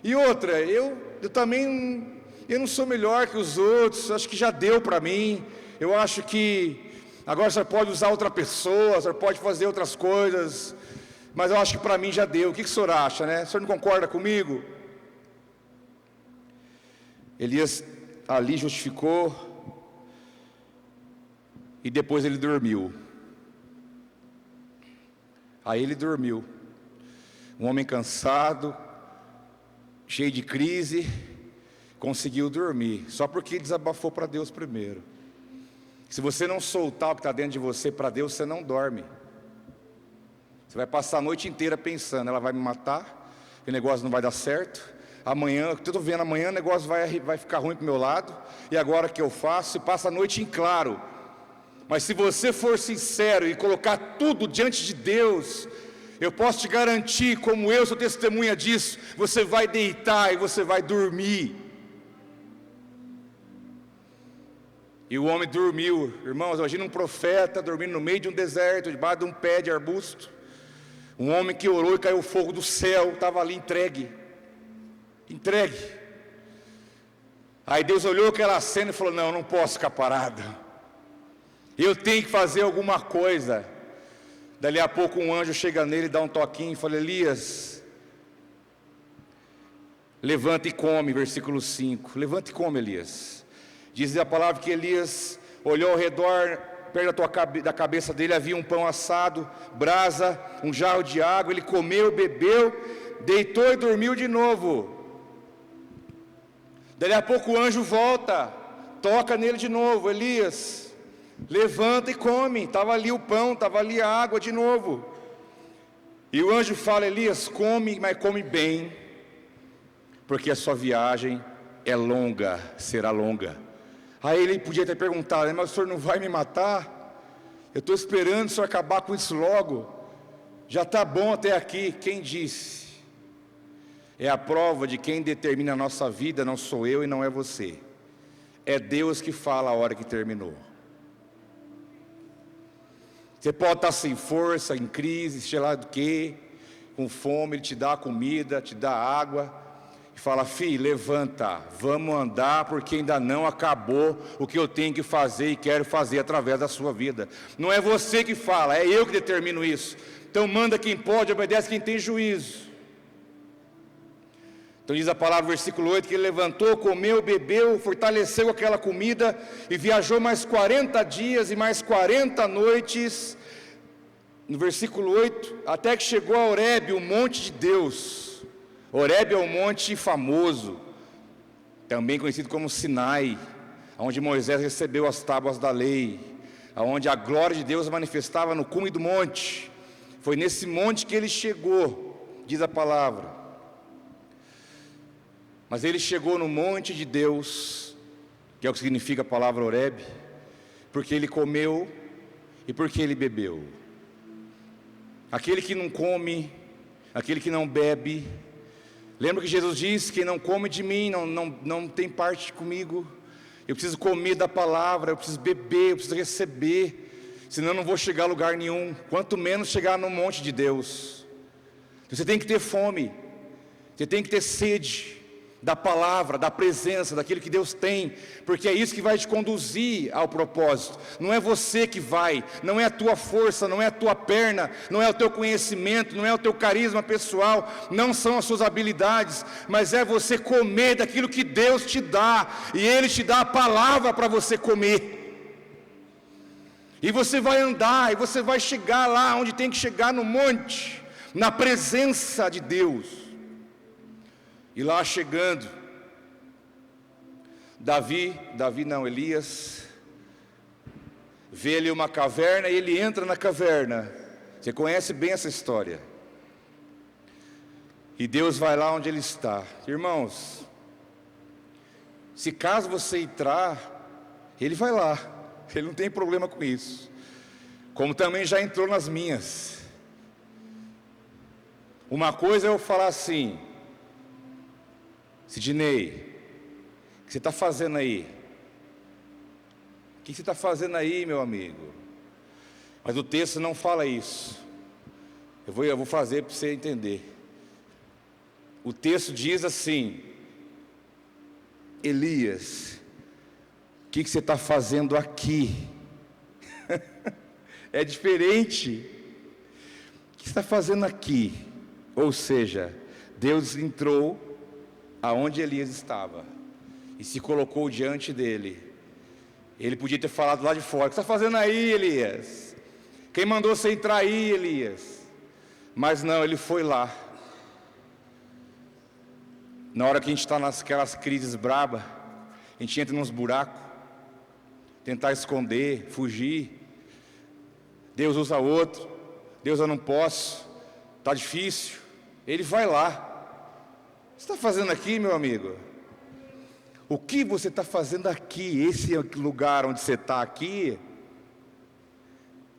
E outra, eu também, eu não sou melhor que os outros, acho que já deu para mim, eu acho que agora o senhor pode usar outra pessoa, o senhor pode fazer outras coisas, mas eu acho que para mim já deu. O que o senhor acha, né? O senhor não concorda comigo? Elias ali justificou, e depois ele dormiu. Aí ele dormiu. Um homem cansado, cheio de crise, conseguiu dormir, só porque desabafou para Deus primeiro. Se você não soltar o que está dentro de você para Deus, você não dorme. Você vai passar a noite inteira pensando: ela vai me matar, o negócio não vai dar certo, amanhã, eu estou vendo, amanhã o negócio vai ficar ruim para o meu lado, e agora o que eu faço? E passa a noite em claro. Mas se você for sincero e colocar tudo diante de Deus, eu posso te garantir, como eu sou testemunha disso, você vai deitar e você vai dormir. E o homem dormiu. Irmãos, imagina um profeta dormindo no meio de um deserto, debaixo de um pé de arbusto. Um homem que orou e caiu fogo do céu, estava ali entregue. Aí Deus olhou aquela cena e falou: não posso ficar parado, eu tenho que fazer alguma coisa. Dali a pouco um anjo chega nele, dá um toquinho e fala: Elias, levanta e come, versículo 5. Levanta e come, Elias. Diz a palavra que Elias olhou ao redor, perto da cabeça dele havia um pão assado, brasa, um jarro de água. Ele comeu, bebeu, deitou e dormiu de novo. Dali a pouco o anjo volta, toca nele de novo: Elias, levanta e come. Estava ali o pão, estava ali a água de novo. E o anjo fala: Elias, come, mas come bem, porque a sua viagem é longa, será longa. Aí ele podia ter perguntado: mas o senhor não vai me matar? Eu estou esperando o senhor acabar com isso logo, já está bom até aqui. Quem disse? É a prova de quem determina a nossa vida, não sou eu e não é você, é Deus que fala a hora que terminou. Você pode estar sem força, em crise, sei lá do que, com fome, Ele te dá comida, te dá água, e fala: filho, levanta, vamos andar, porque ainda não acabou o que eu tenho que fazer e quero fazer através da sua vida. Não é você que fala, é eu que determino isso. Então manda quem pode, obedece quem tem juízo. Então diz a palavra, versículo 8, que ele levantou, comeu, bebeu, fortaleceu aquela comida e viajou mais 40 dias e mais 40 noites, no versículo 8, até que chegou a Horebe, o monte de Deus. Horebe é um monte famoso, também conhecido como Sinai, onde Moisés recebeu as tábuas da lei, onde a glória de Deus manifestava no cume do monte. Foi nesse monte que ele chegou, diz a palavra. Mas ele chegou no monte de Deus, que é o que significa a palavra Horebe, porque ele comeu e porque ele bebeu. Aquele que não come, aquele que não bebe, lembra que Jesus disse: quem não come de mim não tem parte comigo. Eu preciso comer da palavra, eu preciso beber, eu preciso receber, senão eu não vou chegar a lugar nenhum, quanto menos chegar no monte de Deus. Você tem que ter fome, você tem que ter sede, da palavra, da presença, daquilo que Deus tem, porque é isso que vai te conduzir ao propósito. Não é você que vai, não é a tua força, não é a tua perna, não é o teu conhecimento, não é o teu carisma pessoal, não são as suas habilidades, mas é você comer daquilo que Deus te dá, e Ele te dá a palavra para você comer. E você vai andar, e você vai chegar lá onde tem que chegar, no monte, na presença de Deus. E lá chegando, Elias, vê ali uma caverna e ele entra na caverna. Você conhece bem essa história. E Deus vai lá onde ele está. Irmãos, se caso você entrar, ele vai lá. Ele não tem problema com isso. Como também já entrou nas minhas. Uma coisa é eu falar assim: Sidney, o que você está fazendo aí? O que você está fazendo aí, meu amigo? Mas o texto não fala isso. Eu vou fazer para você entender. O texto diz assim: Elias, o que você está fazendo aqui? É diferente. O que você está fazendo aqui? Ou seja, Deus entrou aonde Elias estava e se colocou diante dele. Ele podia ter falado lá de fora: o que você está fazendo aí, Elias? Quem mandou você entrar aí, Elias? Mas não, ele foi lá. Na hora que a gente está naquelas crises brabas, a gente entra nos buracos, tentar esconder, fugir. Deus usa outro. Deus, eu não posso, está difícil. Ele vai lá. O que você está fazendo aqui, meu amigo? O que você está fazendo aqui? Esse lugar onde você está aqui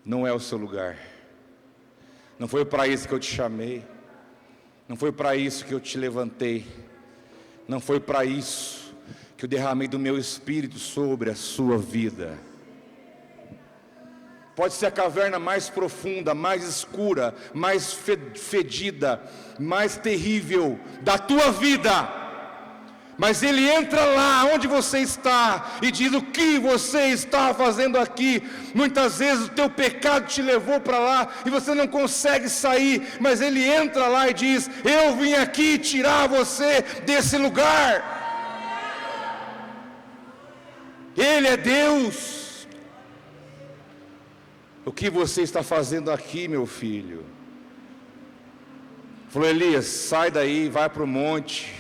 não é o seu lugar. Não foi para isso que eu te chamei. Não foi para isso que eu te levantei. Não foi para isso que eu derramei do meu Espírito sobre a sua vida. Pode ser a caverna mais profunda, mais escura, mais fedida, mais terrível da tua vida. Mas Ele entra lá onde você está e diz: o que você está fazendo aqui? Muitas vezes o teu pecado te levou para lá e você não consegue sair, mas Ele entra lá e diz: eu vim aqui tirar você desse lugar. Ele é Deus. O que você está fazendo aqui, meu filho? Falou: Elias, sai daí, vai para o monte,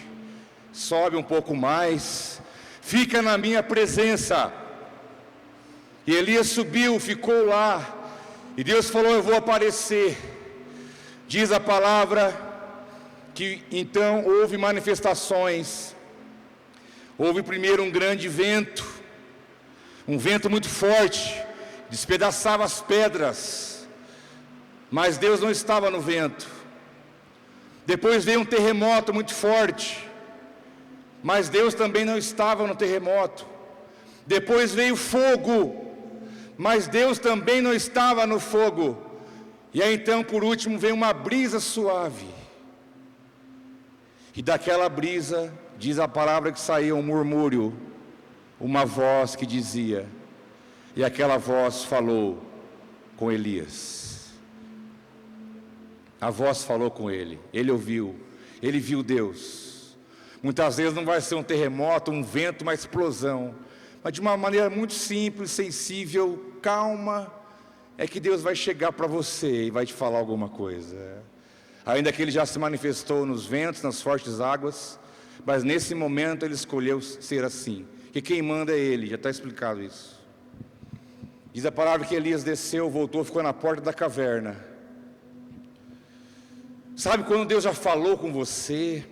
sobe um pouco mais, fica na minha presença. E Elias subiu, ficou lá, e Deus falou: eu vou aparecer. Diz a palavra que então houve manifestações. Houve primeiro um grande vento, um vento muito forte, despedaçava as pedras, mas Deus não estava no vento. Depois veio um terremoto muito forte, mas Deus também não estava no terremoto. Depois veio fogo, mas Deus também não estava no fogo. E aí então, por último, veio uma brisa suave. E daquela brisa, diz a palavra que saía um murmúrio, uma voz que dizia, e aquela voz falou com Elias. A voz falou com ele, ele ouviu, ele viu Deus. Muitas vezes não vai ser um terremoto, um vento, uma explosão, mas de uma maneira muito simples, sensível, calma, é que Deus vai chegar para você e vai te falar alguma coisa. Ainda que Ele já se manifestou nos ventos, nas fortes águas, mas nesse momento Ele escolheu ser assim, que quem manda é Ele, já está explicado isso. Diz a palavra que Elias desceu, voltou, ficou na porta da caverna. Sabe quando Deus já falou com você?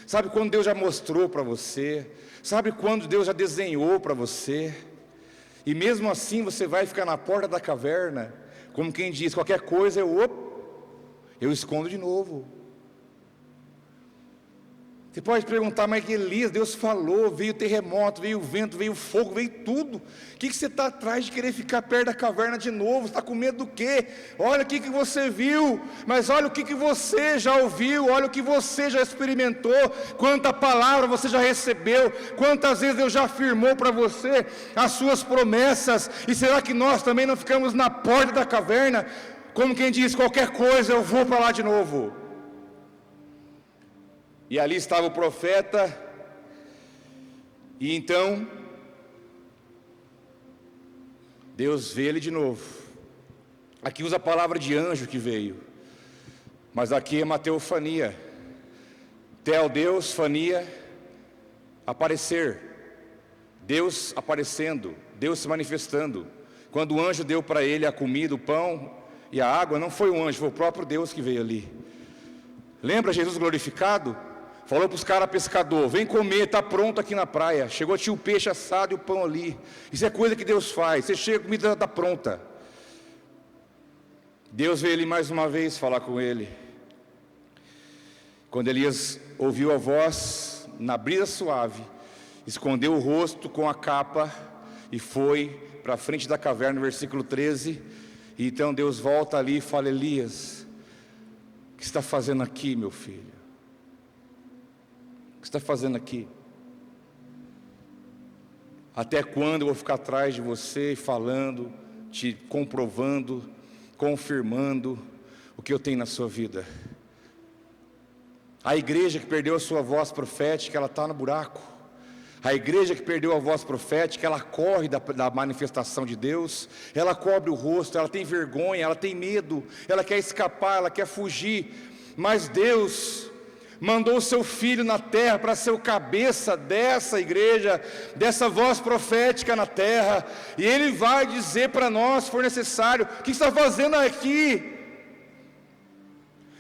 Sabe quando Deus já mostrou para você? Sabe quando Deus já desenhou para você? E mesmo assim você vai ficar na porta da caverna, como quem diz, qualquer coisa eu escondo de novo. Você pode perguntar, mas que Elias, Deus falou, veio terremoto, veio vento, veio fogo, veio tudo. O que você está atrás de querer ficar perto da caverna de novo? Você está com medo do quê? Olha o que você viu, mas olha o que você já ouviu, olha o que você já experimentou, quanta palavra você já recebeu, quantas vezes Deus já afirmou para você as suas promessas. E será que nós também não ficamos na porta da caverna, como quem diz, qualquer coisa eu vou para lá de novo? E ali estava o profeta, e então Deus vê ele de novo. Aqui usa a palavra de anjo que veio, mas aqui é uma teofania. Tel, Deus, fania, aparecer. Deus aparecendo, Deus se manifestando. Quando o anjo deu para ele a comida, o pão e a água, não foi o anjo, foi o próprio Deus que veio ali. Lembra Jesus glorificado? Falou para os caras pescador, vem comer, está pronto aqui na praia. Chegou, tinha o peixe assado e o pão ali. Isso é coisa que Deus faz. Você chega, a comida está pronta. Deus veio ali mais uma vez falar com ele. Quando Elias ouviu a voz, na brisa suave, escondeu o rosto com a capa e foi para a frente da caverna, versículo 13. E então Deus volta ali e fala, Elias, o que você está fazendo aqui, meu filho? O que você está fazendo aqui? Até quando eu vou ficar atrás de você, falando, te comprovando, confirmando o que eu tenho na sua vida? A igreja que perdeu a sua voz profética, ela está no buraco. A igreja que perdeu a voz profética, ela corre da manifestação de Deus, ela cobre o rosto, ela tem vergonha, ela tem medo, ela quer escapar, ela quer fugir. Mas Deus mandou o seu Filho na terra para ser o cabeça dessa igreja, dessa voz profética na terra, e Ele vai dizer para nós, se for necessário, o que você está fazendo aqui?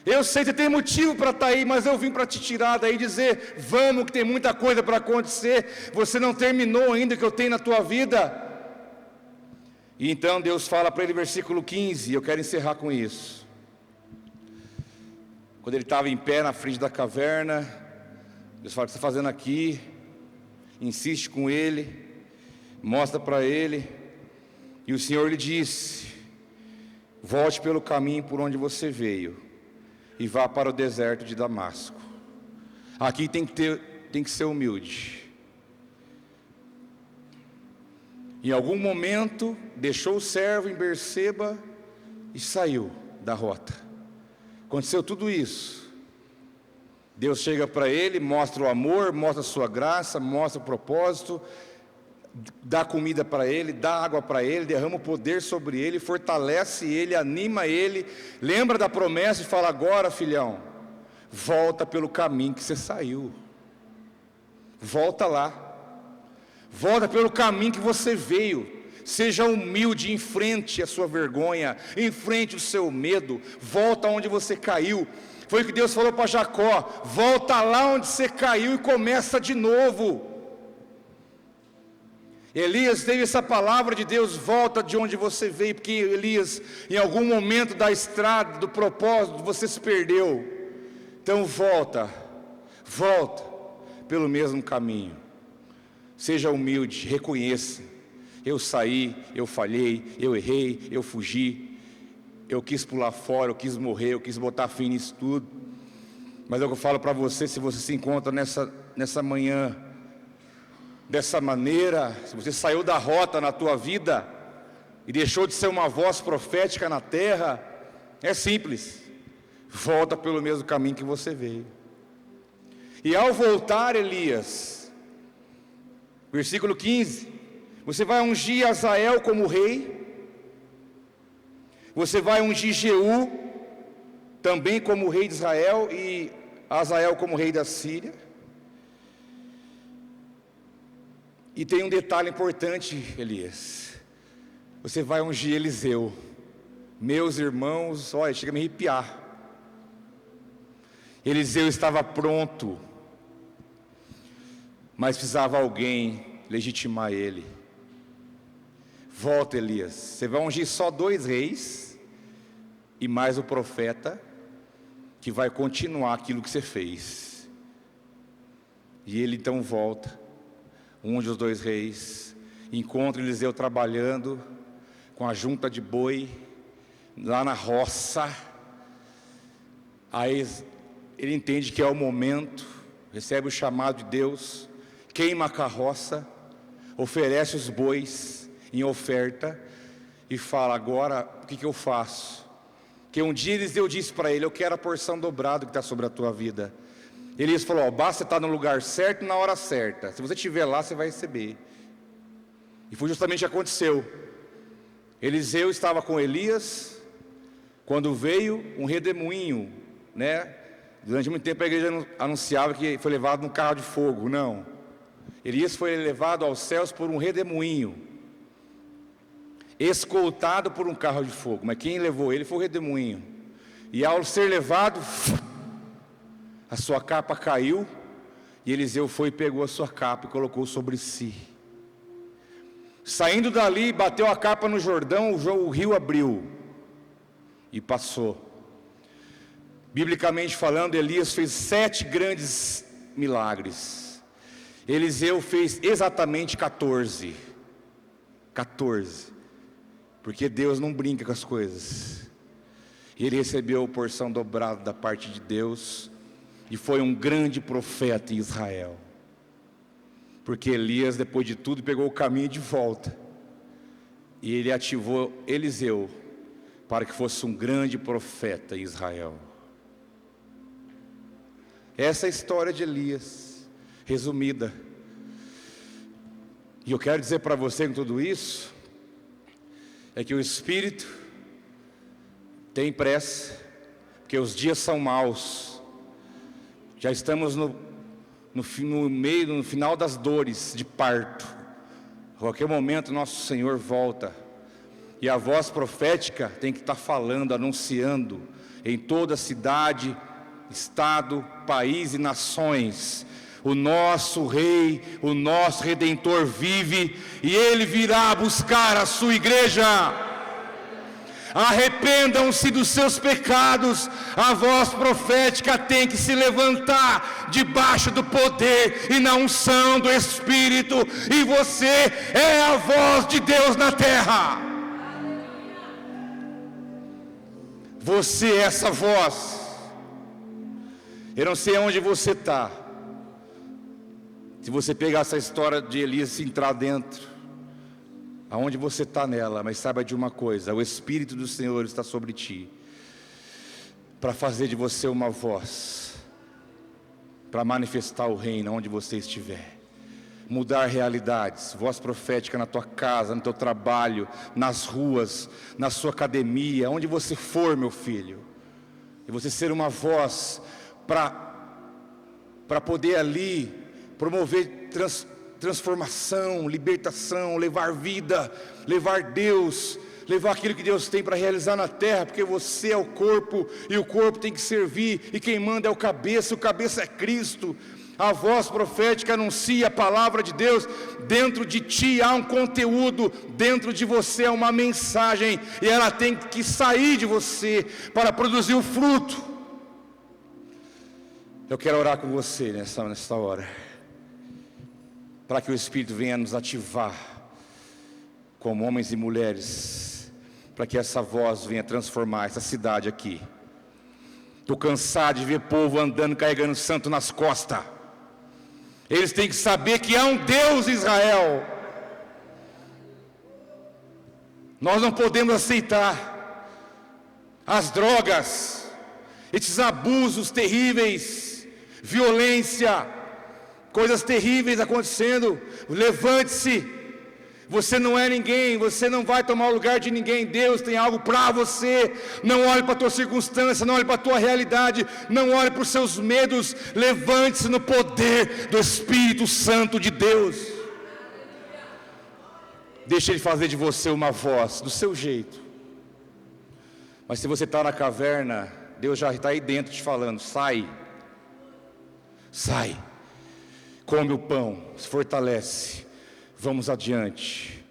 Eu sei que você tem motivo para estar aí, mas eu vim para te tirar daí e dizer, vamos que tem muita coisa para acontecer, você não terminou ainda o que eu tenho na tua vida. E então Deus fala para ele, versículo 15, eu quero encerrar com isso. Quando ele estava em pé na frente da caverna, Deus fala, o que você está fazendo aqui? Insiste com ele, mostra para ele, e o Senhor lhe disse, volte pelo caminho por onde você veio, e vá para o deserto de Damasco. Aqui tem que ser humilde. Em algum momento, deixou o servo em Berseba e saiu da rota. Aconteceu tudo isso. Deus chega para ele, mostra o amor, mostra a sua graça, mostra o propósito, dá comida para ele, dá água para ele, derrama o poder sobre ele, fortalece ele, anima ele, lembra da promessa e fala, agora filhão, volta pelo caminho que você saiu, volta lá, volta pelo caminho que você veio, seja humilde, enfrente a sua vergonha, enfrente o seu medo, volta onde você caiu. Foi o que Deus falou para Jacó, volta lá onde você caiu e começa de novo. Elias teve essa palavra de Deus, volta de onde você veio, porque Elias, em algum momento da estrada, do propósito, você se perdeu. Então volta pelo mesmo caminho. Seja humilde, reconheça, eu saí, eu falhei, eu errei, eu fugi, eu quis pular fora, eu quis morrer, eu quis botar fim nisso tudo. Mas é o que eu falo para você, se você se encontra nessa manhã, dessa maneira, se você saiu da rota na tua vida e deixou de ser uma voz profética na terra, é simples, volta pelo mesmo caminho que você veio. E ao voltar, Elias, versículo 15, você vai ungir Azael como rei, você vai ungir Jeú também como rei de Israel e Azael como rei da Síria. E tem um detalhe importante, Elias, você vai ungir Eliseu. Meus irmãos, olha, chega a me arrepiar. Eliseu estava pronto, mas precisava alguém legitimar ele. Volta, Elias, você vai ungir só 2 reis e mais o profeta que vai continuar aquilo que você fez. E ele então volta, um dos dois reis, encontra Eliseu trabalhando com a junta de boi, lá na roça. Aí ele entende que é o momento, recebe o chamado de Deus, queima a carroça, oferece os bois em oferta e fala: agora o que eu faço? Que um dia Eliseu disse para ele: eu quero a porção dobrada que está sobre a tua vida. Elias falou: basta você estar no lugar certo e na hora certa, se você estiver lá você vai receber. E foi justamente o que aconteceu. Eliseu estava com Elias, quando veio um redemoinho, Durante muito tempo a igreja anunciava que foi levado num carro de fogo. Não, Elias foi levado aos céus por um redemoinho, escoltado por um carro de fogo. Mas quem levou ele foi o redemoinho. E ao ser levado, a sua capa caiu, e Eliseu foi e pegou a sua capa e colocou sobre si. Saindo dali, bateu a capa no Jordão, o rio abriu e passou. Biblicamente falando, Elias fez 7 grandes milagres. Eliseu fez exatamente 14. Porque Deus não brinca com as coisas. E ele recebeu a porção dobrada da parte de Deus, e foi um grande profeta em Israel. Porque Elias, depois de tudo, pegou o caminho de volta, e ele ativou Eliseu para que fosse um grande profeta em Israel. Essa é a história de Elias, resumida. E eu quero dizer para você, com tudo isso, é que o Espírito tem pressa, porque os dias são maus. Já estamos no final das dores de parto. A qualquer momento nosso Senhor volta, e a voz profética tem que estar falando, anunciando em toda cidade, estado, país e nações: o nosso Rei, o nosso Redentor vive, e Ele virá buscar a sua igreja. Arrependam-se dos seus pecados. A voz profética tem que se levantar debaixo do poder e na unção do Espírito, e você é a voz de Deus na terra. Você é essa voz. Eu não sei onde você está. Se você pegar essa história de Elias e entrar dentro, aonde você está nela, mas saiba de uma coisa: o Espírito do Senhor está sobre ti, para fazer de você uma voz, para manifestar o reino onde você estiver, mudar realidades. Voz profética na tua casa, no teu trabalho, nas ruas, na sua academia, onde você for, meu filho. E você ser uma voz para poder ali promover transformação, libertação, levar vida, levar Deus, levar aquilo que Deus tem para realizar na terra, porque você é o corpo, e o corpo tem que servir, e quem manda é o cabeça é Cristo. A voz profética anuncia a palavra de Deus. Dentro de ti há um conteúdo, dentro de você há uma mensagem, e ela tem que sair de você para produzir o fruto. Eu quero orar com você nesta hora, para que o Espírito venha nos ativar como homens e mulheres, para que essa voz venha transformar essa cidade aqui. Estou cansado de ver povo andando carregando santo nas costas. Eles têm que saber que há um Deus em Israel. Nós não podemos aceitar as drogas, esses abusos terríveis, violência, coisas terríveis acontecendo. Levante-se. Você não é ninguém, você não vai tomar o lugar de ninguém. Deus tem algo para você. Não olhe para a tua circunstância, não olhe para a tua realidade, não olhe para os seus medos. Levante-se no poder do Espírito Santo de Deus. Deixa Ele fazer de você uma voz, do seu jeito. Mas se você está na caverna, Deus já está aí dentro te falando: sai, come o pão, se fortalece, vamos adiante.